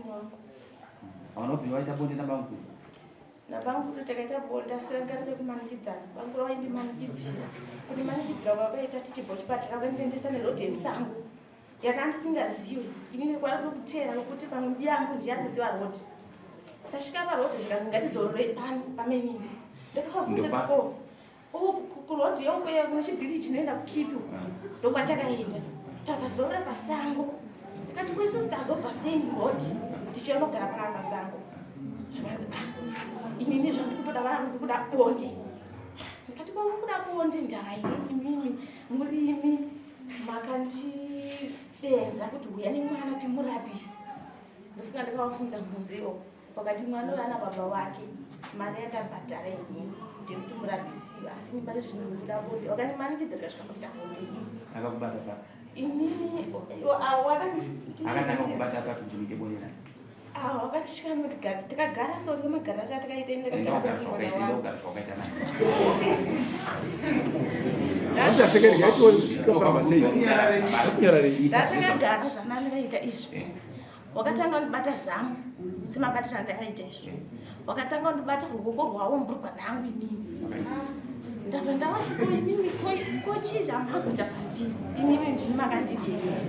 wangu. Wanopi waita bonde na bangu. Na bangu takaita bonde asangarire kumanikidzana. Bangu waindimanikidzira. Kuti manikidzira wakaita tichibva chipatara wakandiendesa nerodi yemusango. Yakandisingazivi. Inini kwari kutera nokuti pamwe yangu ndiyakuziva rodi. Tasvika parodi zvikanzi ngatizorore pamenini. Ndakavabvunza tako. Kurodi yaukwea kune chibhiriji chinoenda kuKipu. Ndokwatakaenda. Tatazorora pasango. Ndikati kwesu sitazobva sei rodi. Tichiona kugara pasango. Zvikanzi inini zvandikutoda vanhu ndikuda bonde. Ndikati kwamukuda bonde ndai imimi murimi makandidenza kuti uya nemwana timurapise. Ndofunga ndakavafunza mubvunzo iwo. Wakati mwana uyu ana baba wake mari yakabhadhara inini kuti timurapise asi mipari zvinokuda bonde. Wakandimanikidzira tikasvika pakuita bonde iyi. Akakubata pa. Inini akatanga kubata pa kuti bonde na. Wakasvika mutikadzi takagara so tikamagara takaita ende kugara wakaita naye. Ndatakagara zvananga ndakaita izvi. Wakatanga kundibata zamu semabata andakaita izvi. Wakatanga kundibata ruoko rwawo mburukwa rangu inini. Ndabva ndavati imimi kochizha makuita patiri. Imimi ndini makandidenza.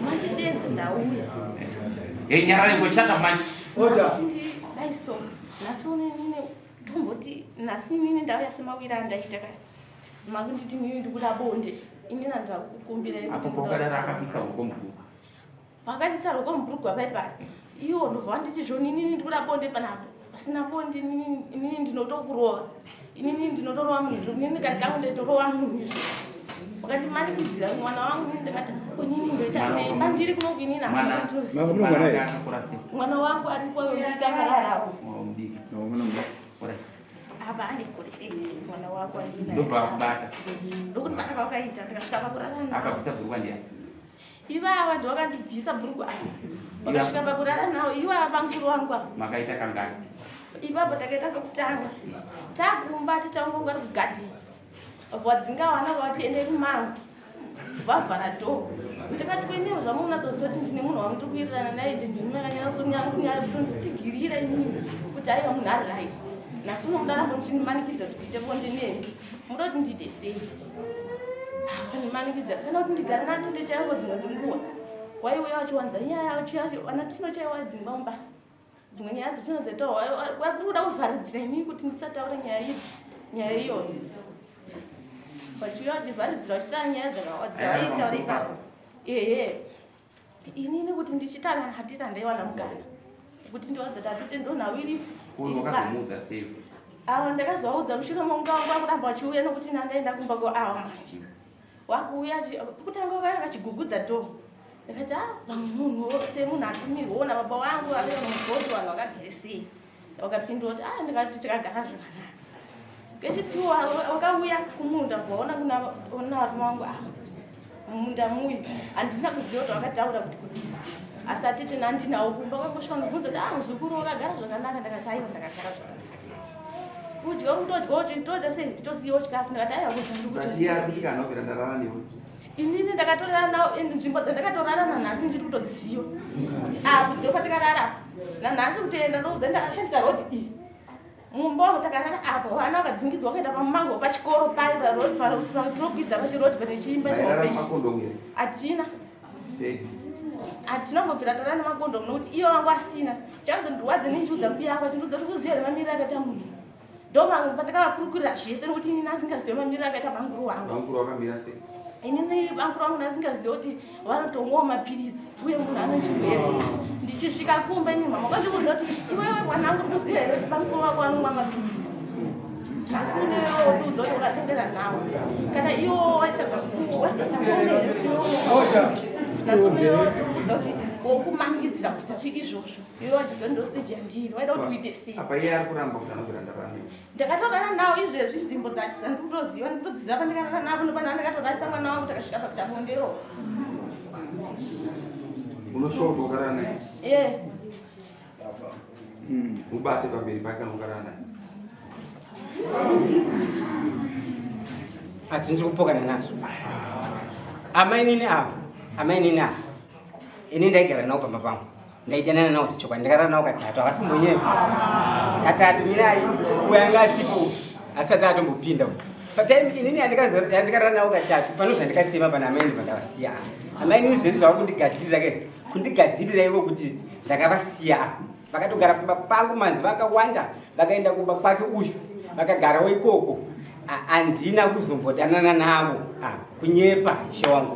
Mandidenza ndauya. Nyarare ngoshaka manje. Tindi daiso. Naso nini tomboti nasi nini ndauya semawira andaita kai. Makunditi nini ndikuda bonde. Inini ndakukumbira apo pokadara akapisa ukombu. Pakatisa ukombu paipa. Iwo ndobva nditi zvoni nini ndikuda bonde panapo. Pasina bonde nini ndinotokurova. Inini ndinotorova munhu. Nini karikangu ndinotorova munhu. Wakandimanikidzira mwana wangu ndakati inini ndoita sei bandiri kunoku inini mwana wangu aripo wemudakararawo apa ane kore 8 mwana wako andina ndobata ndokuti bata kwakaita ndikasvika pakurara nawo akabvisa bhuruku ndiya ivava ndowakandibvisa bhuruku apo wakasvika pakurara nawo ivava mukuru wangu apo makaita kangani ipapo takaita kokutanga tagumba titaongonga ari kugadheni vadzinga vana vatiende kumango vavhara dho ndikati kuendewo zvamunatsoziva kuti ndine munhu wamuti kuwirirana naye ndindimekanyatonzitsigirira inini kuti aiva munhu ari right nasi unomudaramba muchindimanikidza kuti tiite bonde nemi muda kuti ndiite sei kandimanikidza kana kuti ndigara natende chaivo dzimwe dzenguva waiuya wachiwanza nyaya tino chaiwa dzimba mba dzimwe nyaya dzetinozetawo wari kuda kuvharidzira inini kuti ndisataura nyaya iyoyo vachiuya vachivharidzira vachitaura nyaya dzavaitaura ipapo inini kuti ndichitaura hatita ndaiwana mugana kuti ndiwadzati hatite ndonhawiri ava ndakazovaudza mushure monga wangu vakuramba vachiuya nokuti nandaenda kumba koava manje wakuuya kutanga vakaya vachigugudza dho ndakati vamwe munhu semunhu atumirwawo nababa wangu avea muzoti vanhu vakagere sei vakapindura kuti ndikati tikagara zvakanaka ngechituwa wakauya kumunda vaona kuna varume wangu munda muyu handina kuziva kuti wakataura kuti kudii asi atete nandinawo kumba kwakosvika ndobvunza kuti muzukuru wakagara zvakanaka ndakati aiwa ndakagara zvakanaka kudya kutodya uchitoita sei nditosiyiwo chikafu ndakati aiwa kudya ndikutoziva inini ndakatorara nawo ende nzvimbo dzandakatorarana nhasi ndiri kutodziziva kuti apo ndopatikarara nanhasi kutoenda ndoudza ndakashandisa rodi iyi mumba wavo takarara apo vana vakadzingidzwa vakaenda pamumango pachikoro pai parokwidza pachirodi pane chiimba hatina mbobvira tarana makondomu nokuti iyo vangu asina chakazondirwadze ninjiudza mbi yangu achindiudza kuti kuziva nemamiriro akaita munhu ndo mamwe pandakavakurukurira zvese nokuti inini asingazive mamiriro akaita banguru wangu inini banguru wangu nasingazive kuti vanotomwawo mapiritsi uye munhu ane chirwere ndichisvika kumba ini mama kwandikuudza kuti iwewe mwanangu ndikuziva here kuti banguru wako vanomwa mapiritsi asi ndiudza kuti ukasendera nawo kana iwo watadza kuti wokumanikidzira kuita izvozvo iwe wachiziva ndo stage yandiri waida kuti uite sei ndakatorara nawo izvezvi nzvimbo dzachiza ndikutoziva ndikutodziziva pandikarara navo nopana ndakatorarisa mwana wangu takasvika pakuita bondero unoshoka ukarara naye ubate pamberi pake anogara naye asi ndiri kupokana nazvo amainini ava inini ndaigara nawo pamba pangu ndaidanana nawo tichokwadi ndakarara nawo katatu avasimbonyepa katatu mirai uyanga asipo asati atombopinda patime inini yandikarara nawo katatu pano zvandikasema pana amai vandavasiya amai inini zvese zvava kundigadzirira ke kundigadzirira ivo kuti ndakavasiya vakatogara kumba pangu manzi vakawanda vakaenda kumba kwake uyu vakagarawo ikoko handina kuzombodanana navo kunyepa ishe wangu